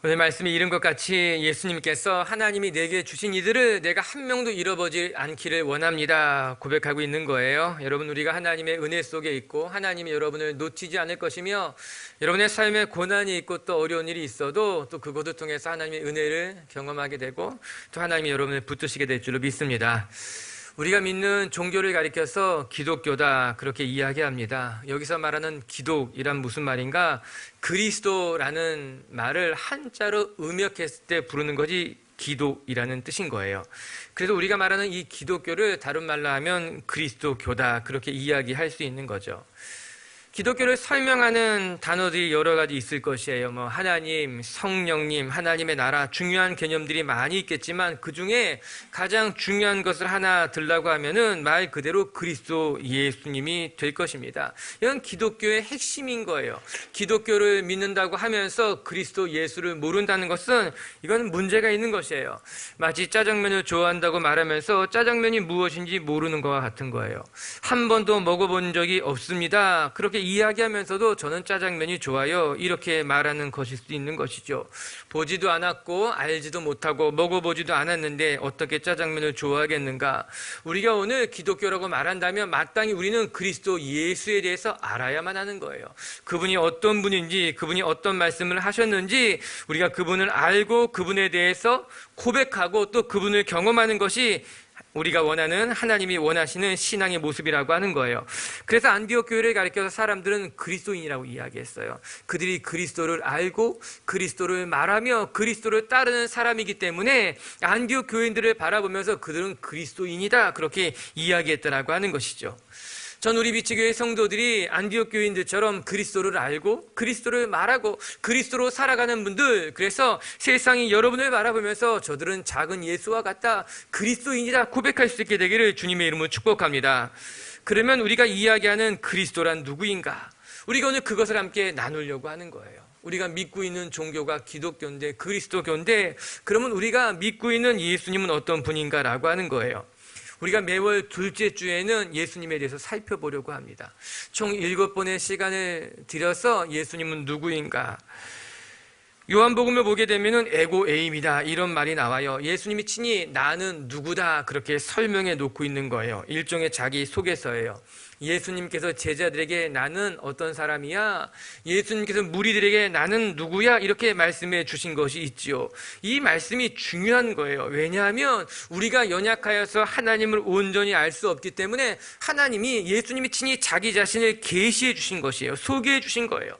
오늘 말씀이 이른 것 같이 예수님께서 하나님이 내게 주신 이들을 내가 한 명도 잃어버리지 않기를 원합니다 고백하고 있는 거예요. 여러분, 우리가 하나님의 은혜 속에 있고 하나님이 여러분을 놓치지 않을 것이며, 여러분의 삶에 고난이 있고 또 어려운 일이 있어도 또 그것을 통해서 하나님의 은혜를 경험하게 되고 또 하나님이 여러분을 붙드시게 될 줄로 믿습니다. 우리가 믿는 종교를 가리켜서 기독교다 그렇게 이야기합니다. 여기서 말하는 기독이란 무슨 말인가? 그리스도라는 말을 한자로 음역했을 때 부르는 것이 기독이라는 뜻인 거예요. 그래서 우리가 말하는 이 기독교를 다른 말로 하면 그리스도교다 그렇게 이야기할 수 있는 거죠. 기독교를 설명하는 단어들이 여러 가지 있을 것이에요. 하나님, 성령님, 하나님의 나라, 중요한 개념들이 많이 있겠지만 그 중에 가장 중요한 것을 하나 들라고 하면은 말 그대로 그리스도 예수님이 될 것입니다. 이건 기독교의 핵심인 거예요. 기독교를 믿는다고 하면서 그리스도 예수를 모른다는 것은 이건 문제가 있는 것이에요. 마치 짜장면을 좋아한다고 말하면서 짜장면이 무엇인지 모르는 것과 같은 거예요. 한 번도 먹어본 적이 없습니다. 그렇게 이야기하면서도 저는 짜장면이 좋아요 이렇게 말하는 것일 수도 있는 것이죠. 보지도 않았고 알지도 못하고 먹어보지도 않았는데 어떻게 짜장면을 좋아하겠는가? 우리가 오늘 기독교라고 말한다면 마땅히 우리는 그리스도 예수에 대해서 알아야만 하는 거예요. 그분이 어떤 분인지, 그분이 어떤 말씀을 하셨는지 우리가 그분을 알고 그분에 대해서 고백하고 또 그분을 경험하는 것이 우리가 원하는, 하나님이 원하시는 신앙의 모습이라고 하는 거예요. 그래서 안디옥 교회를 가리켜서 사람들은 그리스도인이라고 이야기했어요. 그들이 그리스도를 알고 그리스도를 말하며 그리스도를 따르는 사람이기 때문에 안디옥 교인들을 바라보면서 그들은 그리스도인이다 그렇게 이야기했다라고 하는 것이죠. 전 우리 비치교회 성도들이 안디옥 교인들처럼 그리스도를 알고 그리스도를 말하고 그리스도로 살아가는 분들, 그래서 세상이 여러분을 바라보면서 저들은 작은 예수와 같다, 그리스도인이다 고백할 수 있게 되기를 주님의 이름으로 축복합니다. 그러면 우리가 이야기하는 그리스도란 누구인가? 우리가 오늘 그것을 함께 나누려고 하는 거예요. 우리가 믿고 있는 종교가 기독교인데, 그리스도교인데, 그러면 우리가 믿고 있는 예수님은 어떤 분인가라고 하는 거예요. 우리가 매월 둘째 주에는 예수님에 대해서 살펴보려고 합니다. 총 7번의 시간을 들여서 예수님은 누구인가? 요한복음을 보게 되면은 에고 에임이다 이런 말이 나와요. 예수님이 친히 나는 누구다 그렇게 설명해 놓고 있는 거예요. 일종의 자기 소개서예요. 예수님께서 제자들에게 나는 어떤 사람이야? 예수님께서 무리들에게 나는 누구야? 이렇게 말씀해 주신 것이 있지요. 이 말씀이 중요한 거예요. 왜냐하면 우리가 연약하여서 하나님을 온전히 알 수 없기 때문에 하나님이, 예수님이 친히 자기 자신을 계시해 주신 것이에요. 소개해 주신 거예요.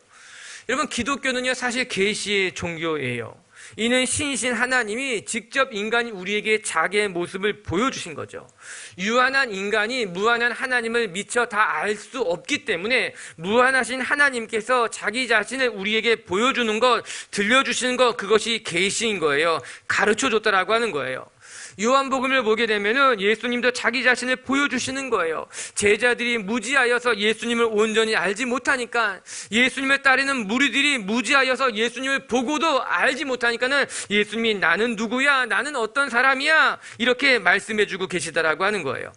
여러분, 기독교는요 사실 계시의 종교예요. 이는 신이신 하나님이 직접 인간이 우리에게 자기의 모습을 보여주신 거죠. 유한한 인간이 무한한 하나님을 미처 다 알 수 없기 때문에 무한하신 하나님께서 자기 자신을 우리에게 보여주는 것, 들려주시는 것, 그것이 계시인 거예요. 가르쳐줬다라고 하는 거예요. 요한복음을 보게 되면은 예수님도 자기 자신을 보여주시는 거예요. 제자들이 무지하여서 예수님을 온전히 알지 못하니까, 예수님을 따르는 무리들이 무지하여서 예수님을 보고도 알지 못하니까는 예수님이 나는 누구야? 나는 어떤 사람이야? 이렇게 말씀해주고 계시다라고 하는 거예요.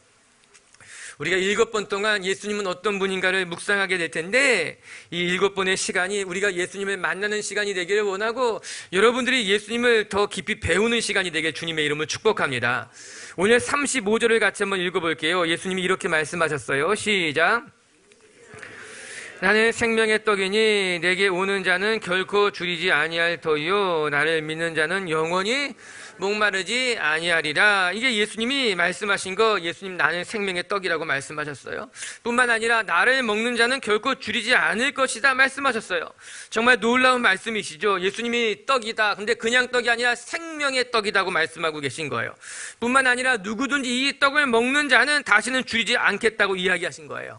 우리가 7번 동안 예수님은 어떤 분인가를 묵상하게 될 텐데, 이 7번의 시간이 우리가 예수님을 만나는 시간이 되기를 원하고, 여러분들이 예수님을 더 깊이 배우는 시간이 되길 주님의 이름을 축복합니다. 오늘 35절을 같이 한번 읽어볼게요. 예수님이 이렇게 말씀하셨어요. 시작. 나는 생명의 떡이니 내게 오는 자는 결코 줄이지 아니할 터이요 나를 믿는 자는 영원히 목마르지 아니하리라. 이게 예수님이 말씀하신 거, 예수님 나는 생명의 떡이라고 말씀하셨어요. 뿐만 아니라 나를 먹는 자는 결코 줄이지 않을 것이다 말씀하셨어요. 정말 놀라운 말씀이시죠. 예수님이 떡이다, 근데 그냥 떡이 아니라 생명의 떡이라고 말씀하고 계신 거예요. 뿐만 아니라 누구든지 이 떡을 먹는 자는 다시는 줄이지 않겠다고 이야기하신 거예요.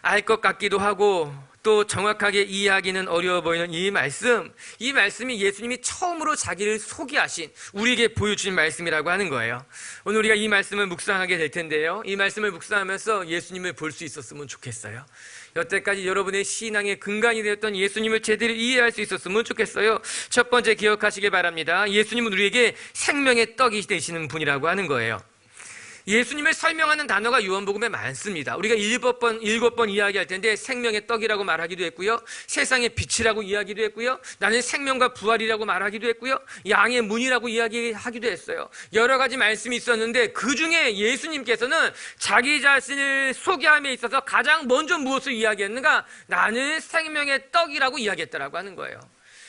알 것 같기도 하고 또 정확하게 이해하기는 어려워 보이는 이 말씀이 예수님이 처음으로 자기를 소개하신, 우리에게 보여주신 말씀이라고 하는 거예요. 오늘 우리가 이 말씀을 묵상하게 될 텐데요, 이 말씀을 묵상하면서 예수님을 볼 수 있었으면 좋겠어요. 여태까지 여러분의 신앙의 근간이 되었던 예수님을 제대로 이해할 수 있었으면 좋겠어요. 첫 번째 기억하시길 바랍니다. 예수님은 우리에게 생명의 떡이 되시는 분이라고 하는 거예요. 예수님을 설명하는 단어가 요한복음에 많습니다. 우리가 일곱 번 이야기할 텐데 생명의 떡이라고 말하기도 했고요, 세상의 빛이라고 이야기도 했고요, 나는 생명과 부활이라고 말하기도 했고요, 양의 문이라고 이야기하기도 했어요. 여러 가지 말씀이 있었는데 그 중에 예수님께서는 자기 자신을 소개함에 있어서 가장 먼저 무엇을 이야기했는가? 나는 생명의 떡이라고 이야기했다라고 하는 거예요.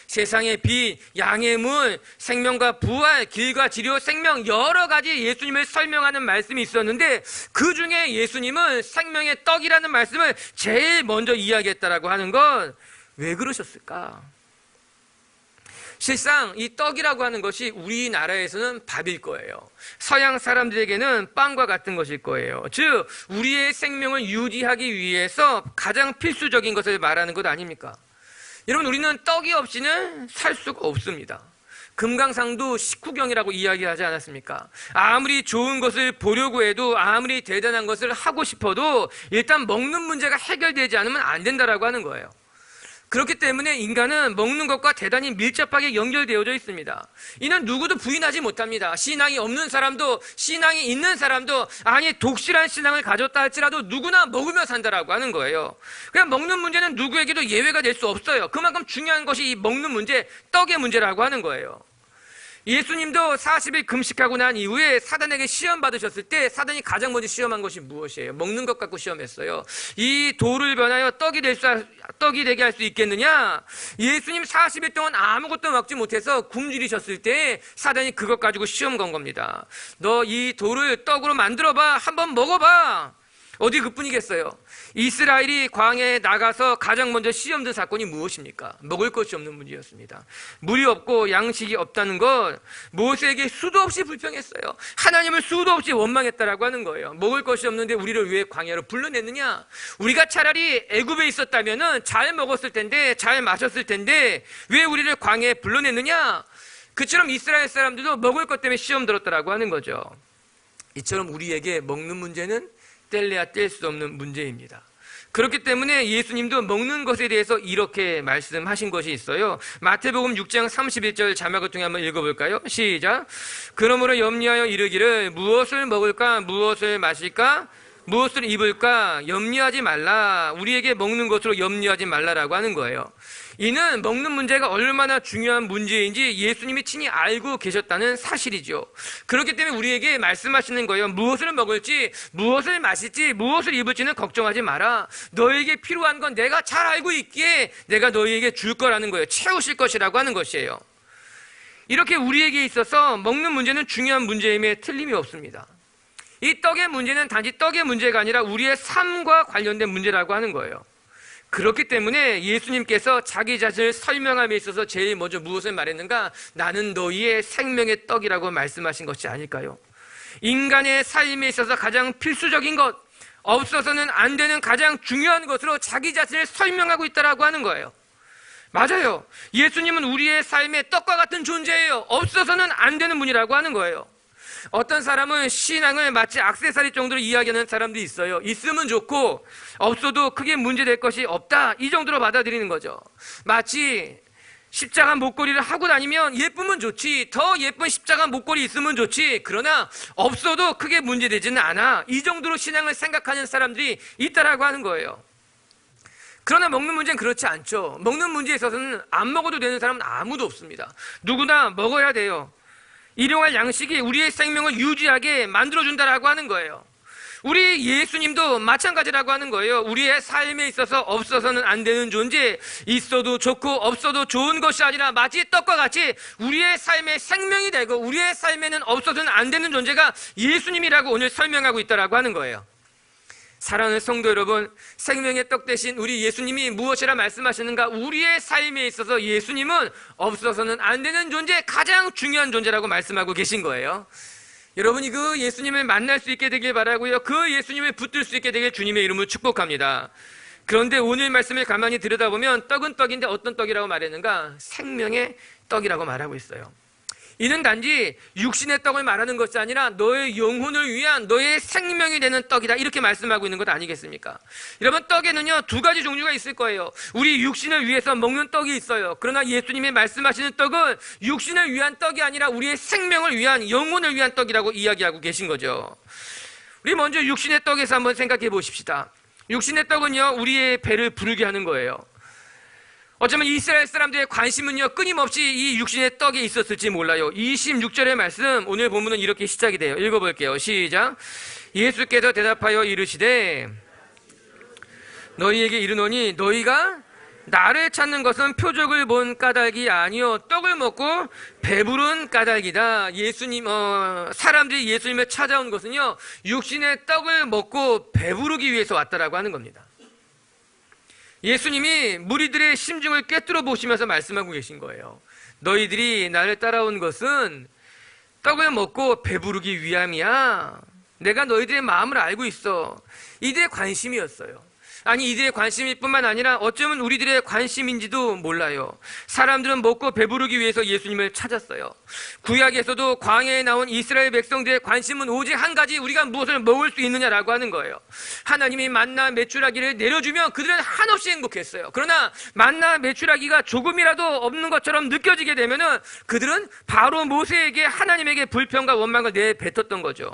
세상의 빛, 양의 문, 생명과 부활, 길과 지료, 생명, 여러 가지 예수님을 설명하는 말씀이 있었는데 그 중에 예수님은 생명의 떡이라는 말씀을 제일 먼저 이야기했다라고 하는 건 왜 그러셨을까? 실상 이 떡이라고 하는 것이 우리나라에서는 밥일 거예요. 서양 사람들에게는 빵과 같은 것일 거예요. 즉 우리의 생명을 유지하기 위해서 가장 필수적인 것을 말하는 것 아닙니까? 여러분, 우리는 떡이 없이는 살 수가 없습니다. 금강산도 식후경이라고 이야기하지 않았습니까? 아무리 좋은 것을 보려고 해도, 아무리 대단한 것을 하고 싶어도 일단 먹는 문제가 해결되지 않으면 안 된다라고 하는 거예요. 그렇기 때문에 인간은 먹는 것과 대단히 밀접하게 연결되어져 있습니다. 이는 누구도 부인하지 못합니다. 신앙이 없는 사람도, 신앙이 있는 사람도, 아니 독실한 신앙을 가졌다 할지라도 누구나 먹으며 산다라고 하는 거예요. 그냥 먹는 문제는 누구에게도 예외가 될 수 없어요. 그만큼 중요한 것이 이 먹는 문제, 떡의 문제라고 하는 거예요. 예수님도 40일 금식하고 난 이후에 사단에게 시험 받으셨을 때 사단이 가장 먼저 시험한 것이 무엇이에요? 먹는 것 갖고 시험했어요. 이 돌을 변하여 떡이 되게 할 수 있겠느냐? 예수님 40일 동안 아무것도 먹지 못해서 굶주리셨을 때 사단이 그것 가지고 시험 건 겁니다. 너 이 돌을 떡으로 만들어봐. 한번 먹어봐. 어디 그뿐이겠어요. 이스라엘이 광야에 나가서 가장 먼저 시험 든 사건이 무엇입니까? 먹을 것이 없는 문제였습니다. 물이 없고 양식이 없다는 것, 모세에게 수도 없이 불평했어요. 하나님을 수도 없이 원망했다라고 하는 거예요. 먹을 것이 없는데 우리를 왜 광야로 불러냈느냐? 우리가 차라리 애굽에 있었다면 잘 먹었을 텐데, 잘 마셨을 텐데 왜 우리를 광야에 불러냈느냐? 그처럼 이스라엘 사람들도 먹을 것 때문에 시험 들었다라고 하는 거죠. 이처럼 우리에게 먹는 문제는 뗄래야 뗄 수 없는 문제입니다. 그렇기 때문에 예수님도 먹는 것에 대해서 이렇게 말씀하신 것이 있어요. 마태복음 6장 31절 자막을 통해 한번 읽어볼까요? 시작. 그러므로 염려하여 이르기를 무엇을 먹을까, 무엇을 마실까, 무엇을 입을까 염려하지 말라. 우리에게 먹는 것으로 염려하지 말라라고 하는 거예요. 이는 먹는 문제가 얼마나 중요한 문제인지 예수님이 친히 알고 계셨다는 사실이죠. 그렇기 때문에 우리에게 말씀하시는 거예요. 무엇을 먹을지, 무엇을 마실지, 무엇을 입을지는 걱정하지 마라. 너에게 필요한 건 내가 잘 알고 있기에 내가 너희에게 줄 거라는 거예요. 채우실 것이라고 하는 것이에요. 이렇게 우리에게 있어서 먹는 문제는 중요한 문제임에 틀림이 없습니다. 이 떡의 문제는 단지 떡의 문제가 아니라 우리의 삶과 관련된 문제라고 하는 거예요. 그렇기 때문에 예수님께서 자기 자신을 설명함에 있어서 제일 먼저 무엇을 말했는가? 나는 너희의 생명의 떡이라고 말씀하신 것이 아닐까요? 인간의 삶에 있어서 가장 필수적인 것, 없어서는 안 되는 가장 중요한 것으로 자기 자신을 설명하고 있다라고 하는 거예요. 맞아요. 예수님은 우리의 삶의 떡과 같은 존재예요. 없어서는 안 되는 분이라고 하는 거예요. 어떤 사람은 신앙을 마치 액세서리 정도로 이야기하는 사람도 있어요. 있으면 좋고 없어도 크게 문제될 것이 없다, 이 정도로 받아들이는 거죠. 마치 십자가 목걸이를 하고 다니면 예쁘면 좋지, 더 예쁜 십자가 목걸이 있으면 좋지, 그러나 없어도 크게 문제되지는 않아, 이 정도로 신앙을 생각하는 사람들이 있다라고 하는 거예요. 그러나 먹는 문제는 그렇지 않죠. 먹는 문제에 있어서는 안 먹어도 되는 사람은 아무도 없습니다. 누구나 먹어야 돼요. 일용할 양식이 우리의 생명을 유지하게 만들어준다라고 하는 거예요. 우리 예수님도 마찬가지라고 하는 거예요. 우리의 삶에 있어서 없어서는 안 되는 존재, 있어도 좋고 없어도 좋은 것이 아니라 마치 떡과 같이 우리의 삶의 생명이 되고 우리의 삶에는 없어서는 안 되는 존재가 예수님이라고 오늘 설명하고 있다라고 하는 거예요. 사랑하는 성도 여러분, 생명의 떡 대신 우리 예수님이 무엇이라 말씀하시는가? 우리의 삶에 있어서 예수님은 없어서는 안 되는 존재, 가장 중요한 존재라고 말씀하고 계신 거예요. 여러분이 그 예수님을 만날 수 있게 되길 바라고요. 그 예수님을 붙들 수 있게 되길 주님의 이름으로 축복합니다. 그런데 오늘 말씀을 가만히 들여다보면 떡은 떡인데 어떤 떡이라고 말했는가? 생명의 떡이라고 말하고 있어요. 이는 단지 육신의 떡을 말하는 것이 아니라 너의 영혼을 위한 너의 생명이 되는 떡이다, 이렇게 말씀하고 있는 것 아니겠습니까? 여러분, 떡에는요 두 가지 종류가 있을 거예요. 우리 육신을 위해서 먹는 떡이 있어요. 그러나 예수님이 말씀하시는 떡은 육신을 위한 떡이 아니라 우리의 생명을 위한, 영혼을 위한 떡이라고 이야기하고 계신 거죠. 우리 먼저 육신의 떡에서 한번 생각해 보십시다. 육신의 떡은요, 우리의 배를 부르게 하는 거예요. 어쩌면 이스라엘 사람들의 관심은요, 끊임없이 이 육신의 떡에 있었을지 몰라요. 26절의 말씀, 오늘 본문은 이렇게 시작이 돼요. 읽어볼게요. 시작. 예수께서 대답하여 이르시되 너희에게 이르노니 너희가 나를 찾는 것은 표적을 본 까닭이 아니요 떡을 먹고 배부른 까닭이다. 사람들이 예수님을 찾아온 것은요, 육신의 떡을 먹고 배부르기 위해서 왔다라고 하는 겁니다. 예수님이 무리들의 심중을 꿰뚫어 보시면서 말씀하고 계신 거예요. 너희들이 나를 따라온 것은 떡을 먹고 배부르기 위함이야. 내가 너희들의 마음을 알고 있어. 이들의 관심이었어요. 아니, 이들의 관심뿐만 아니라 어쩌면 우리들의 관심인지도 몰라요. 사람들은 먹고 배부르기 위해서 예수님을 찾았어요. 구약에서도 광야에 나온 이스라엘 백성들의 관심은 오직 한 가지, 우리가 무엇을 먹을 수 있느냐라고 하는 거예요. 하나님이 만나 메추라기를 내려주면 그들은 한없이 행복했어요. 그러나 만나 메추라기가 조금이라도 없는 것처럼 느껴지게 되면은 그들은 바로 모세에게 하나님에게 불평과 원망을 내뱉었던 거죠.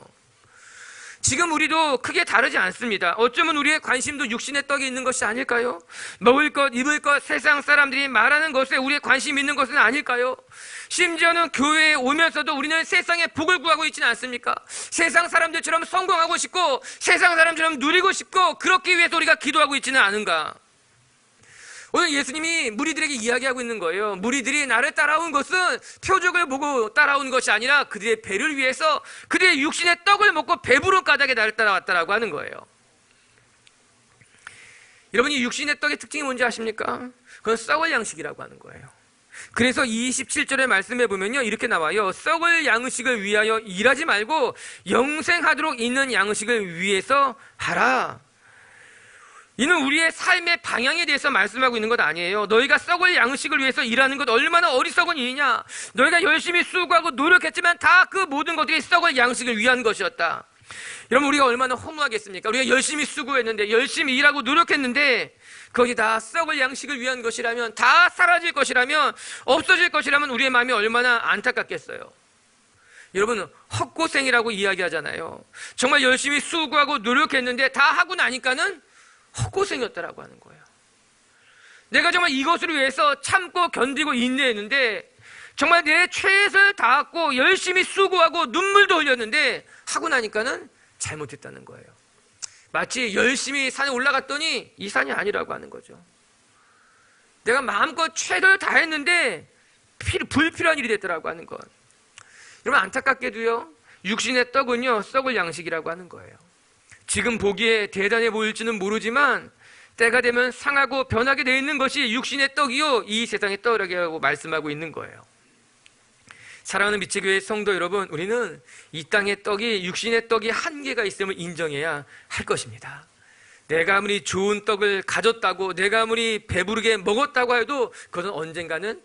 지금 우리도 크게 다르지 않습니다. 어쩌면 우리의 관심도 육신의 떡에 있는 것이 아닐까요? 먹을 것, 입을 것, 세상 사람들이 말하는 것에 우리의 관심이 있는 것은 아닐까요? 심지어는 교회에 오면서도 우리는 세상의 복을 구하고 있지는 않습니까? 세상 사람들처럼 성공하고 싶고 세상 사람처럼 누리고 싶고 그렇기 위해서 우리가 기도하고 있지는 않은가? 오늘 예수님이 무리들에게 이야기하고 있는 거예요. 무리들이 나를 따라온 것은 표적을 보고 따라온 것이 아니라 그들의 배를 위해서 그들의 육신의 떡을 먹고 배부른 까닭에 나를 따라왔다라고 하는 거예요. 여러분, 이 육신의 떡의 특징이 뭔지 아십니까? 그건 썩을 양식이라고 하는 거예요. 그래서 27절의 말씀에 보면요, 이렇게 나와요. 썩을 양식을 위하여 일하지 말고 영생하도록 있는 양식을 위해서 하라. 이는 우리의 삶의 방향에 대해서 말씀하고 있는 것 아니에요. 너희가 썩을 양식을 위해서 일하는 것 얼마나 어리석은 일이냐. 너희가 열심히 수고하고 노력했지만 다 그 모든 것들이 썩을 양식을 위한 것이었다. 여러분, 우리가 얼마나 허무하겠습니까? 우리가 열심히 수고했는데, 열심히 일하고 노력했는데 그것이 다 썩을 양식을 위한 것이라면, 다 사라질 것이라면, 없어질 것이라면 우리의 마음이 얼마나 안타깝겠어요. 여러분, 헛고생이라고 이야기하잖아요. 정말 열심히 수고하고 노력했는데 다 하고 나니까는 헛고생이었다라고 하는 거예요. 내가 정말 이것을 위해서 참고 견디고 인내했는데, 정말 내 최선을 다했고 열심히 수고하고 눈물도 흘렸는데 하고 나니까는 잘못했다는 거예요. 마치 열심히 산에 올라갔더니 이 산이 아니라고 하는 거죠. 내가 마음껏 최선을 다했는데 불필요한 일이 됐더라고 하는 것. 여러분, 안타깝게도요, 육신의 떡은요, 썩을 양식이라고 하는 거예요. 지금 보기에 대단해 보일지는 모르지만 때가 되면 상하고 변하게 되어 있는 것이 육신의 떡이요, 이 세상의 떡이라고 말씀하고 있는 거예요. 사랑하는 미치교회 성도 여러분, 우리는 이 땅의 떡이, 육신의 떡이 한계가 있음을 인정해야 할 것입니다. 내가 아무리 좋은 떡을 가졌다고, 내가 아무리 배부르게 먹었다고 해도 그것은 언젠가는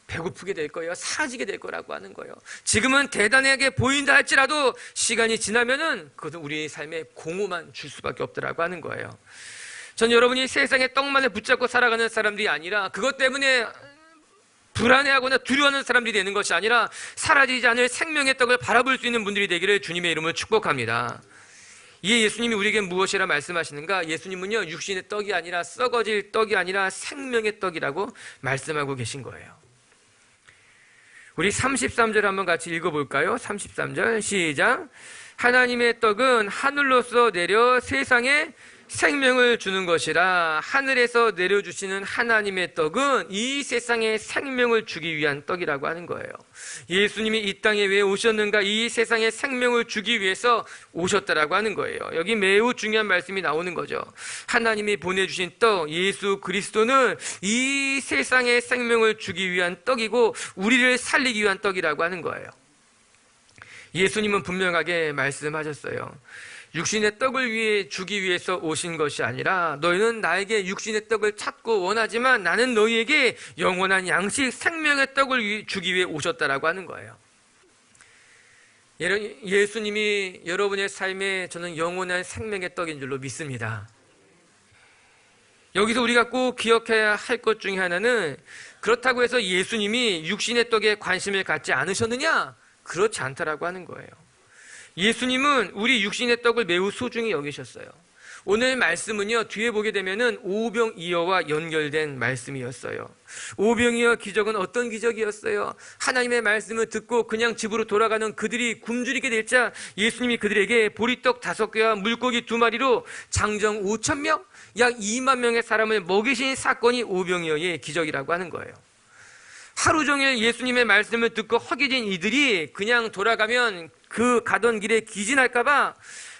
배고프게 될 거예요. 사라지게 될 거라고 하는 거예요. 지금은 대단하게 보인다 할지라도 시간이 지나면은 그것은 우리의 삶에 공허만 줄 수밖에 없더라고 하는 거예요. 전 여러분이 세상의 떡만을 붙잡고 살아가는 사람들이 아니라, 그것 때문에 불안해하거나 두려워하는 사람들이 되는 것이 아니라 사라지지 않을 생명의 떡을 바라볼 수 있는 분들이 되기를 주님의 이름으로 축복합니다. 이에 예수님이 우리에게 무엇이라 말씀하시는가? 예수님은요, 육신의 떡이 아니라, 썩어질 떡이 아니라 생명의 떡이라고 말씀하고 계신 거예요. 우리 33절 한번 같이 읽어볼까요? 33절 시작. 하나님의 떡은 하늘로서 내려 세상에 생명을 주는 것이라. 하늘에서 내려주시는 하나님의 떡은 이 세상에 생명을 주기 위한 떡이라고 하는 거예요. 예수님이 이 땅에 왜 오셨는가? 이 세상에 생명을 주기 위해서 오셨다라고 하는 거예요. 여기 매우 중요한 말씀이 나오는 거죠. 하나님이 보내주신 떡, 예수 그리스도는 이 세상에 생명을 주기 위한 떡이고 우리를 살리기 위한 떡이라고 하는 거예요. 예수님은 분명하게 말씀하셨어요. 육신의 떡을 위해 주기 위해서 오신 것이 아니라, 너희는 나에게 육신의 떡을 찾고 원하지만 나는 너희에게 영원한 양식, 생명의 떡을 주기 위해 오셨다라고 하는 거예요. 예수님이 여러분의 삶에 저는 영원한 생명의 떡인 줄로 믿습니다. 여기서 우리가 꼭 기억해야 할 것 중에 하나는, 그렇다고 해서 예수님이 육신의 떡에 관심을 갖지 않으셨느냐? 그렇지 않다라고 하는 거예요. 예수님은 우리 육신의 떡을 매우 소중히 여기셨어요. 오늘 말씀은요, 뒤에 보게 되면은 오병이어와 연결된 말씀이었어요. 오병이어 기적은 어떤 기적이었어요? 하나님의 말씀을 듣고 그냥 집으로 돌아가는 그들이 굶주리게 될 자, 예수님이 그들에게 보리떡 5개와 물고기 2마리로 장정 5,000명, 약 2만 명의 사람을 먹이신 사건이 오병이어의 기적이라고 하는 거예요. 하루 종일 예수님의 말씀을 듣고 허기진 이들이 그냥 돌아가면 그 가던 길에 기진할까봐,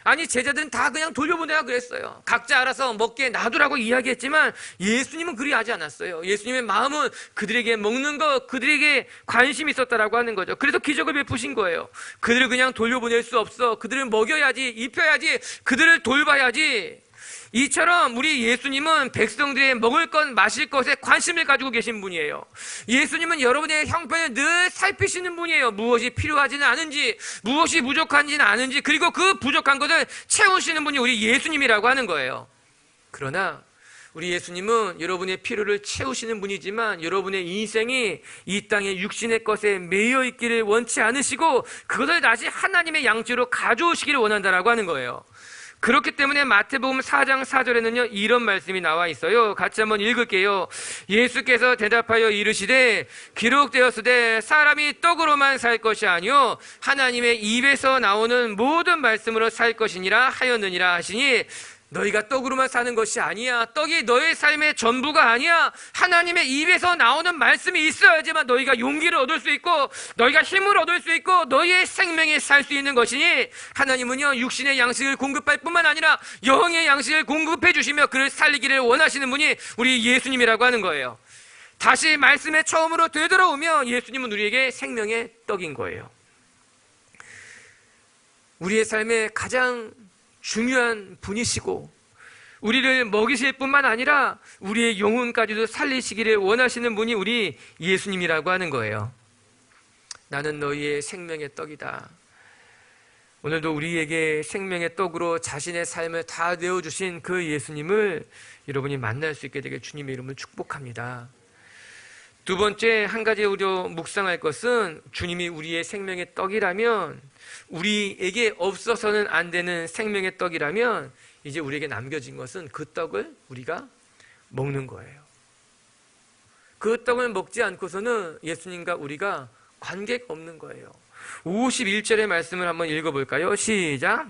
아니 제자들은 다 그냥 돌려보내라 그랬어요. 각자 알아서 먹게 놔두라고 이야기했지만 예수님은 그리 하지 않았어요. 예수님의 마음은 그들에게 먹는 것, 그들에게 관심이 있었다라고 하는 거죠. 그래서 기적을 베푸신 거예요. 그들을 그냥 돌려보낼 수 없어. 그들을 먹여야지, 입혀야지, 그들을 돌봐야지. 이처럼 우리 예수님은 백성들의 먹을 것, 마실 것에 관심을 가지고 계신 분이에요. 예수님은 여러분의 형편을 늘 살피시는 분이에요. 무엇이 필요하지는 않은지, 무엇이 부족한지는 아는지, 그리고 그 부족한 것을 채우시는 분이 우리 예수님이라고 하는 거예요. 그러나 우리 예수님은 여러분의 필요를 채우시는 분이지만 여러분의 인생이 이 땅의 육신의 것에 매여 있기를 원치 않으시고 그것을 다시 하나님의 양치로 가져오시기를 원한다라고 하는 거예요. 그렇기 때문에 마태복음 4장 4절에는요 이런 말씀이 나와 있어요. 같이 한번 읽을게요. 예수께서 대답하여 이르시되 기록되었으되 사람이 떡으로만 살 것이 아니요 하나님의 입에서 나오는 모든 말씀으로 살 것이니라 하였느니라 하시니, 너희가 떡으로만 사는 것이 아니야. 떡이 너의 삶의 전부가 아니야. 하나님의 입에서 나오는 말씀이 있어야지만 너희가 용기를 얻을 수 있고 너희가 힘을 얻을 수 있고 너희의 생명에 살 수 있는 것이니, 하나님은요 육신의 양식을 공급할 뿐만 아니라 영의 양식을 공급해 주시며 그를 살리기를 원하시는 분이 우리 예수님이라고 하는 거예요. 다시 말씀에 처음으로 되돌아오며 예수님은 우리에게 생명의 떡인 거예요. 우리의 삶에 가장 중요한 분이시고 우리를 먹이실 뿐만 아니라 우리의 영혼까지도 살리시기를 원하시는 분이 우리 예수님이라고 하는 거예요. 나는 너희의 생명의 떡이다. 오늘도 우리에게 생명의 떡으로 자신의 삶을 다 내어주신 그 예수님을 여러분이 만날 수 있게 되길 주님의 이름으로 축복합니다. 두 번째, 한 가지 우리가 묵상할 것은, 주님이 우리의 생명의 떡이라면, 우리에게 없어서는 안 되는 생명의 떡이라면 이제 우리에게 남겨진 것은 그 떡을 우리가 먹는 거예요. 그 떡을 먹지 않고서는 예수님과 우리가 관계가 없는 거예요. 51절의 말씀을 한번 읽어볼까요? 시작.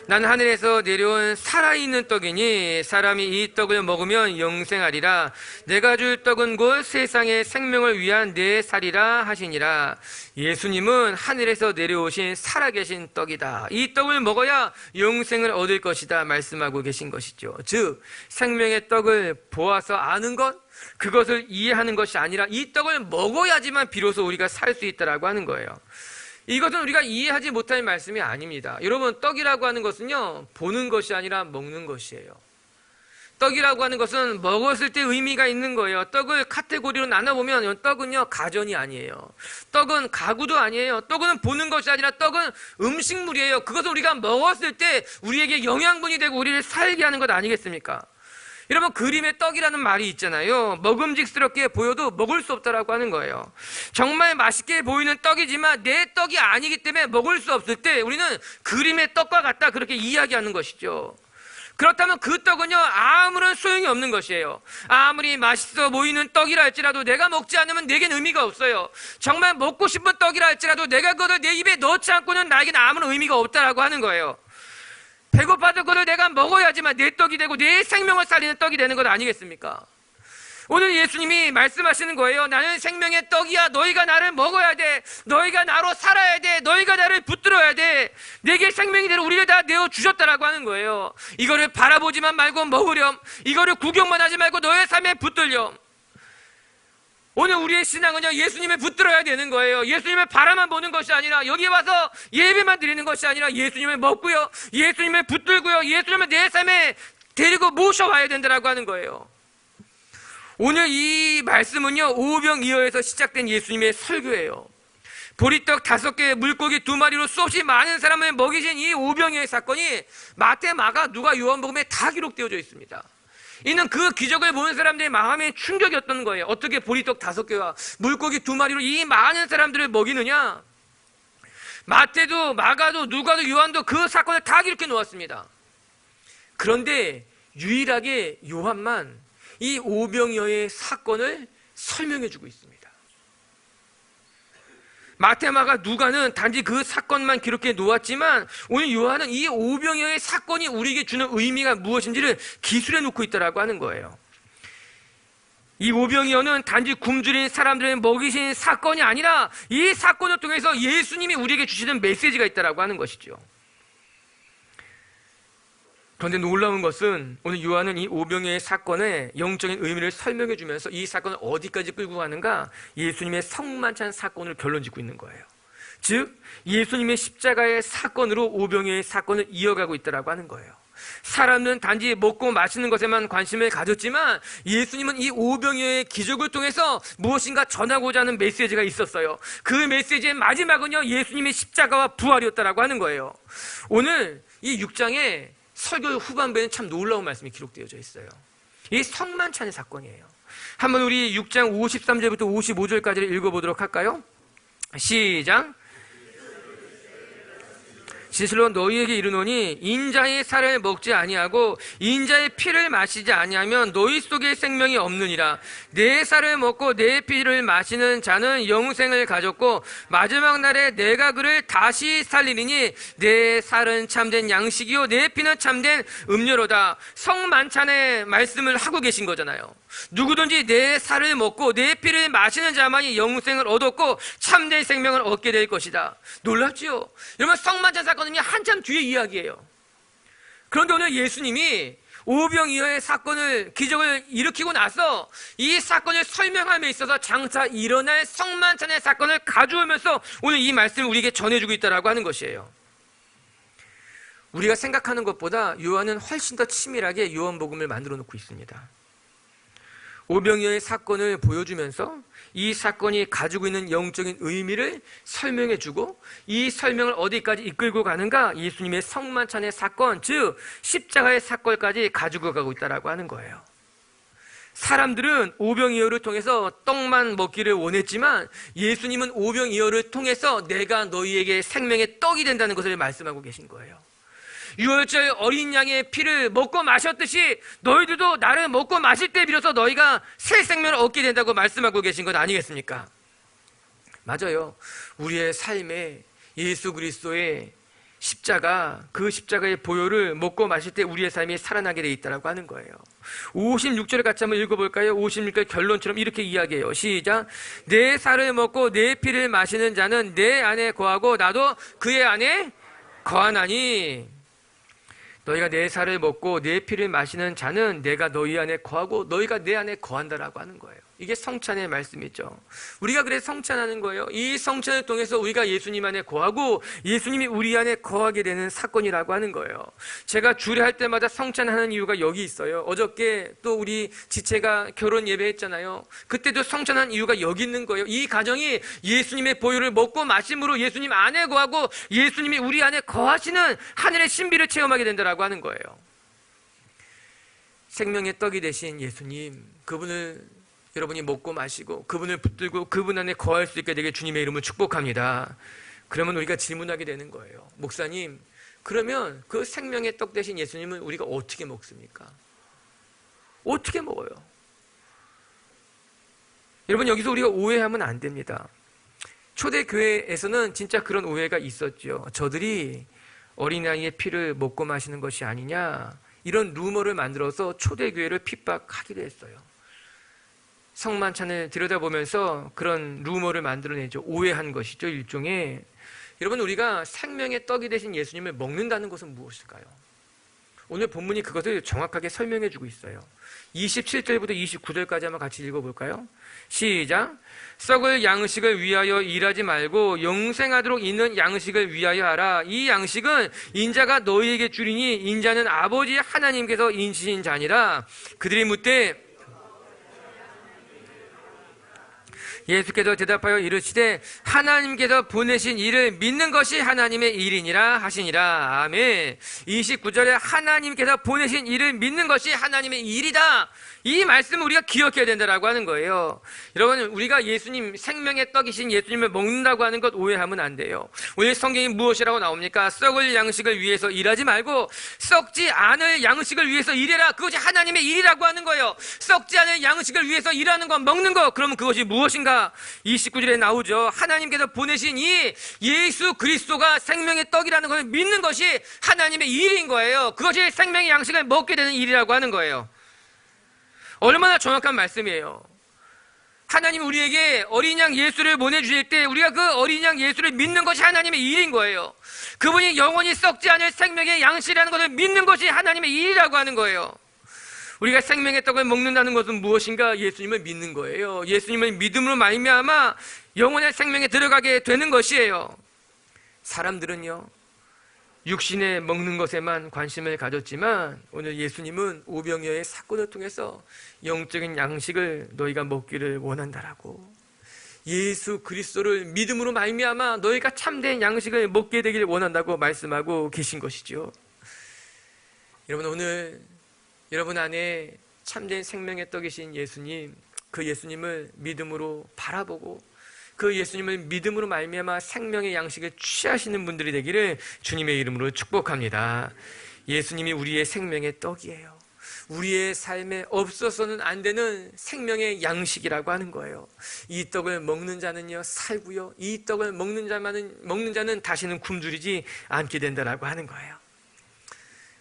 난 하늘에서 내려온 살아있는 떡이니 사람이 이 떡을 먹으면 영생하리라. 내가 줄 떡은 곧 세상의 생명을 위한 내 살이라 하시니라. 예수님은 하늘에서 내려오신 살아계신 떡이다. 이 떡을 먹어야 영생을 얻을 것이다 말씀하고 계신 것이죠. 즉 생명의 떡을 보아서 아는 것, 그것을 이해하는 것이 아니라 이 떡을 먹어야지만 비로소 우리가 살 수 있다라고 하는 거예요. 이것은 우리가 이해하지 못할 말씀이 아닙니다. 여러분, 떡이라고 하는 것은요 보는 것이 아니라 먹는 것이에요. 떡이라고 하는 것은 먹었을 때 의미가 있는 거예요. 떡을 카테고리로 나눠보면 떡은요 가전이 아니에요. 떡은 가구도 아니에요. 떡은 보는 것이 아니라 떡은 음식물이에요. 그것을 우리가 먹었을 때 우리에게 영양분이 되고 우리를 살게 하는 것 아니겠습니까? 여러분, 그림의 떡이라는 말이 있잖아요. 먹음직스럽게 보여도 먹을 수 없다라고 하는 거예요. 정말 맛있게 보이는 떡이지만 내 떡이 아니기 때문에 먹을 수 없을 때 우리는 그림의 떡과 같다 그렇게 이야기하는 것이죠. 그렇다면 그 떡은요 아무런 소용이 없는 것이에요. 아무리 맛있어 보이는 떡이라 할지라도 내가 먹지 않으면 내겐 의미가 없어요. 정말 먹고 싶은 떡이라 할지라도 내가 그것을 내 입에 넣지 않고는 나에겐 아무런 의미가 없다라고 하는 거예요. 배고파서 그걸 내가 먹어야지만 내 떡이 되고 내 생명을 살리는 떡이 되는 것 아니겠습니까? 오늘 예수님이 말씀하시는 거예요. 나는 생명의 떡이야. 너희가 나를 먹어야 돼. 너희가 나로 살아야 돼. 너희가 나를 붙들어야 돼. 내게 생명이 되는 우리를 다 내어주셨다라고 하는 거예요. 이거를 바라보지만 말고 먹으렴. 이거를 구경만 하지 말고 너의 삶에 붙들렴. 오늘 우리의 신앙은요 예수님을 붙들어야 되는 거예요. 예수님을 바라만 보는 것이 아니라, 여기 와서 예배만 드리는 것이 아니라 예수님을 먹고요 예수님을 붙들고요 예수님을 내 삶에 데리고 모셔와야 된다라고 하는 거예요. 오늘 이 말씀은요 오병이어에서 시작된 예수님의 설교예요. 보리떡 5개, 물고기 2마리로 수없이 많은 사람을 먹이신 이 오병이어의 사건이 마태, 마가, 누가, 요한복음에 다 기록되어져 있습니다. 이는 그 기적을 보는 사람들의 마음에 충격이었던 거예요. 어떻게 보리떡 5개와 물고기 2마리로 이 많은 사람들을 먹이느냐? 마태도 마가도 누가도 요한도 그 사건을 다 기록해 놓았습니다. 그런데 유일하게 요한만 이 오병이어의 사건을 설명해 주고 있습니다. 마태, 마가, 누가는 단지 그 사건만 기록해 놓았지만 오늘 요한은 이 오병이어의 사건이 우리에게 주는 의미가 무엇인지를 기술해 놓고 있다라고 하는 거예요. 이 오병이어는 단지 굶주린 사람들을 먹이신 사건이 아니라 이 사건을 통해서 예수님이 우리에게 주시는 메시지가 있다라고 하는 것이죠. 그런데 놀라운 것은 오늘 요한은 이 오병이어의 사건의 영적인 의미를 설명해 주면서 이 사건을 어디까지 끌고 가는가? 예수님의 성만찬 사건을 결론 짓고 있는 거예요. 즉 예수님의 십자가의 사건으로 오병이어의 사건을 이어가고 있다라고 하는 거예요. 사람은 단지 먹고 마시는 것에만 관심을 가졌지만 예수님은 이 오병이어의 기적을 통해서 무엇인가 전하고자 하는 메시지가 있었어요. 그 메시지의 마지막은요, 예수님의 십자가와 부활이었다라고 하는 거예요. 오늘 이 6장에 설교 후반부에는 참 놀라운 말씀이 기록되어져 있어요. 이 성만찬의 사건이에요. 한번 우리 6장 53절부터 55절까지를 읽어보도록 할까요? 시작. 진실로 너희에게 이르노니 인자의 살을 먹지 아니하고 인자의 피를 마시지 아니하면 너희 속에 생명이 없느니라. 내 살을 먹고 내 피를 마시는 자는 영생을 가졌고 마지막 날에 내가 그를 다시 살리리니 내 살은 참된 양식이요 내 피는 참된 음료로다. 성만찬의 말씀을 하고 계신 거잖아요. 누구든지 내 살을 먹고 내 피를 마시는 자만이 영생을 얻었고 참된 생명을 얻게 될 것이다. 놀랍지요? 여러분, 성만찬 사건은 한참 뒤의 이야기예요. 그런데 오늘 예수님이 오병이어의 사건을, 기적을 일으키고 나서 이 사건을 설명함에 있어서 장차 일어날 성만찬의 사건을 가져오면서 오늘 이 말씀을 우리에게 전해주고 있다고 하는 것이에요. 우리가 생각하는 것보다 요한은 훨씬 더 치밀하게 요한복음을 만들어 놓고 있습니다. 오병이어의 사건을 보여주면서 이 사건이 가지고 있는 영적인 의미를 설명해주고 이 설명을 어디까지 이끌고 가는가? 예수님의 성만찬의 사건, 즉 십자가의 사건까지 가지고 가고 있다고 하는 거예요. 사람들은 오병이어를 통해서 떡만 먹기를 원했지만 예수님은 오병이어를 통해서 내가 너희에게 생명의 떡이 된다는 것을 말씀하고 계신 거예요. 유월절 어린 양의 피를 먹고 마셨듯이 너희들도 나를 먹고 마실 때 비로소 너희가 새 생명을 얻게 된다고 말씀하고 계신 것 아니겠습니까? 맞아요. 우리의 삶에 예수 그리스도의 십자가, 그 십자가의 보혈을 먹고 마실 때 우리의 삶이 살아나게 돼 있다고 하는 거예요. 56절을 같이 한번 읽어볼까요? 56절 결론처럼 이렇게 이야기해요. 시작. 내 살을 먹고 내 피를 마시는 자는 내 안에 거하고 나도 그의 안에 거하나니, 너희가 내 살을 먹고 내 피를 마시는 자는 내가 너희 안에 거하고 너희가 내 안에 거한다라고 하는 거예요. 이게 성찬의 말씀이죠. 우리가 그래서 성찬하는 거예요. 이 성찬을 통해서 우리가 예수님 안에 거하고 예수님이 우리 안에 거하게 되는 사건이라고 하는 거예요. 제가 주례할 때마다 성찬하는 이유가 여기 있어요. 어저께 또 우리 지체가 결혼 예배했잖아요. 그때도 성찬한 이유가 여기 있는 거예요. 이 가정이 예수님의 보혈을 먹고 마심으로 예수님 안에 거하고 예수님이 우리 안에 거하시는 하늘의 신비를 체험하게 된다라고 하는 거예요. 생명의 떡이 되신 예수님, 그분을 여러분이 먹고 마시고 그분을 붙들고 그분 안에 거할 수 있게 되게 주님의 이름을 축복합니다. 그러면 우리가 질문하게 되는 거예요. 목사님, 그러면 그 생명의 떡 되신 예수님은 우리가 어떻게 먹습니까? 어떻게 먹어요? 여러분, 여기서 우리가 오해하면 안 됩니다. 초대교회에서는 진짜 그런 오해가 있었죠. 저들이 어린아이의 피를 먹고 마시는 것이 아니냐, 이런 루머를 만들어서 초대교회를 핍박하기도 했어요. 성만찬을 들여다보면서 그런 루머를 만들어내죠. 오해한 것이죠, 일종의. 여러분, 우리가 생명의 떡이 되신 예수님을 먹는다는 것은 무엇일까요? 오늘 본문이 그것을 정확하게 설명해 주고 있어요. 27절부터 29절까지 한번 같이 읽어볼까요? 시작. 썩을 양식을 위하여 일하지 말고 영생하도록 있는 양식을 위하여 하라. 이 양식은 인자가 너희에게 주리니 인자는 아버지 하나님께서 인치신 자니라. 그들이 묻되 예수께서 대답하여 이르시되 하나님께서 보내신 이를 믿는 것이 하나님의 일이니라 하시니라. 아멘. 29절에 하나님께서 보내신 이를 믿는 것이 하나님의 일이다. 이 말씀을 우리가 기억해야 된다라고 하는 거예요. 여러분, 우리가 예수님, 생명의 떡이신 예수님을 먹는다고 하는 것 오해하면 안 돼요. 오늘 성경이 무엇이라고 나옵니까? 썩을 양식을 위해서 일하지 말고 썩지 않을 양식을 위해서 일해라. 그것이 하나님의 일이라고 하는 거예요. 썩지 않을 양식을 위해서 일하는 것, 먹는 것, 그러면 그것이 무엇인가? 29절에 나오죠. 하나님께서 보내신 이 예수 그리스도가 생명의 떡이라는 것을 믿는 것이 하나님의 일인 거예요. 그것이 생명의 양식을 먹게 되는 일이라고 하는 거예요. 얼마나 정확한 말씀이에요. 하나님 우리에게 어린 양 예수를 보내주실 때 우리가 그 어린 양 예수를 믿는 것이 하나님의 일인 거예요. 그분이 영원히 썩지 않을 생명의 양식이라는 것을 믿는 것이 하나님의 일이라고 하는 거예요. 우리가 생명의 떡을 먹는다는 것은 무엇인가? 예수님을 믿는 거예요. 예수님을 믿음으로 말미암아 영원의 생명에 들어가게 되는 것이에요. 사람들은요, 육신에 먹는 것에만 관심을 가졌지만 오늘 예수님은 오병이어의 사건을 통해서 영적인 양식을 너희가 먹기를 원한다라고, 예수 그리스도를 믿음으로 말미암아 너희가 참된 양식을 먹게 되기를 원한다고 말씀하고 계신 것이죠. 여러분, 오늘 여러분 안에 참된 생명의 떡이신 예수님, 그 예수님을 믿음으로 바라보고 그 예수님을 믿음으로 말미암아 생명의 양식을 취하시는 분들이 되기를 주님의 이름으로 축복합니다. 예수님이 우리의 생명의 떡이에요. 우리의 삶에 없어서는 안 되는 생명의 양식이라고 하는 거예요. 이 떡을 먹는 자는요 살고요, 이 떡을 먹는 자는 다시는 굶주리지 않게 된다라고 하는 거예요.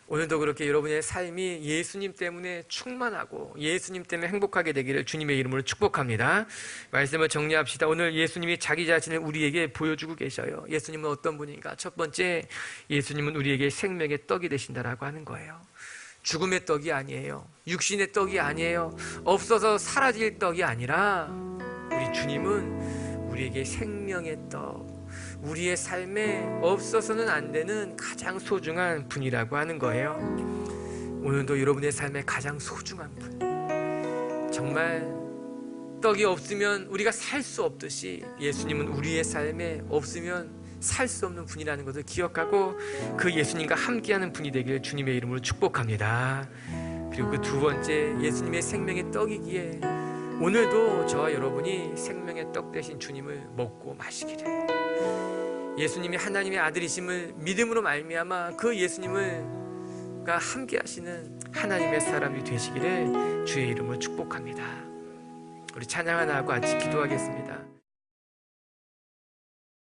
오늘도 그렇게 여러분의 삶이 예수님 때문에 충만하고 예수님 때문에 행복하게 되기를 주님의 이름으로 축복합니다. 말씀을 정리합시다. 오늘 예수님이 자기 자신을 우리에게 보여주고 계셔요. 예수님은 어떤 분인가? 첫 번째, 예수님은 우리에게 생명의 떡이 되신다라고 하는 거예요. 죽음의 떡이 아니에요. 육신의 떡이 아니에요. 없어서 사라질 떡이 아니라 우리 주님은 우리에게 생명의 떡, 우리의 삶에 없어서는 안 되는 가장 소중한 분이라고 하는 거예요. 오늘도 여러분의 삶에 가장 소중한 분, 정말 떡이 없으면 우리가 살 수 없듯이 예수님은 우리의 삶에 없으면 살 수 없는 분이라는 것을 기억하고 그 예수님과 함께하는 분이 되기를 주님의 이름으로 축복합니다. 그리고 그 두 번째, 예수님의 생명의 떡이기에 오늘도 저와 여러분이 생명의 떡 되신 주님을 먹고 마시기를, 예수님이 하나님의 아들이심을 믿음으로 말미암아 그 예수님과 함께 하시는 하나님의 사람이 되시기를 주의 이름으로 축복합니다. 우리 찬양 하나 하고 같이 기도하겠습니다.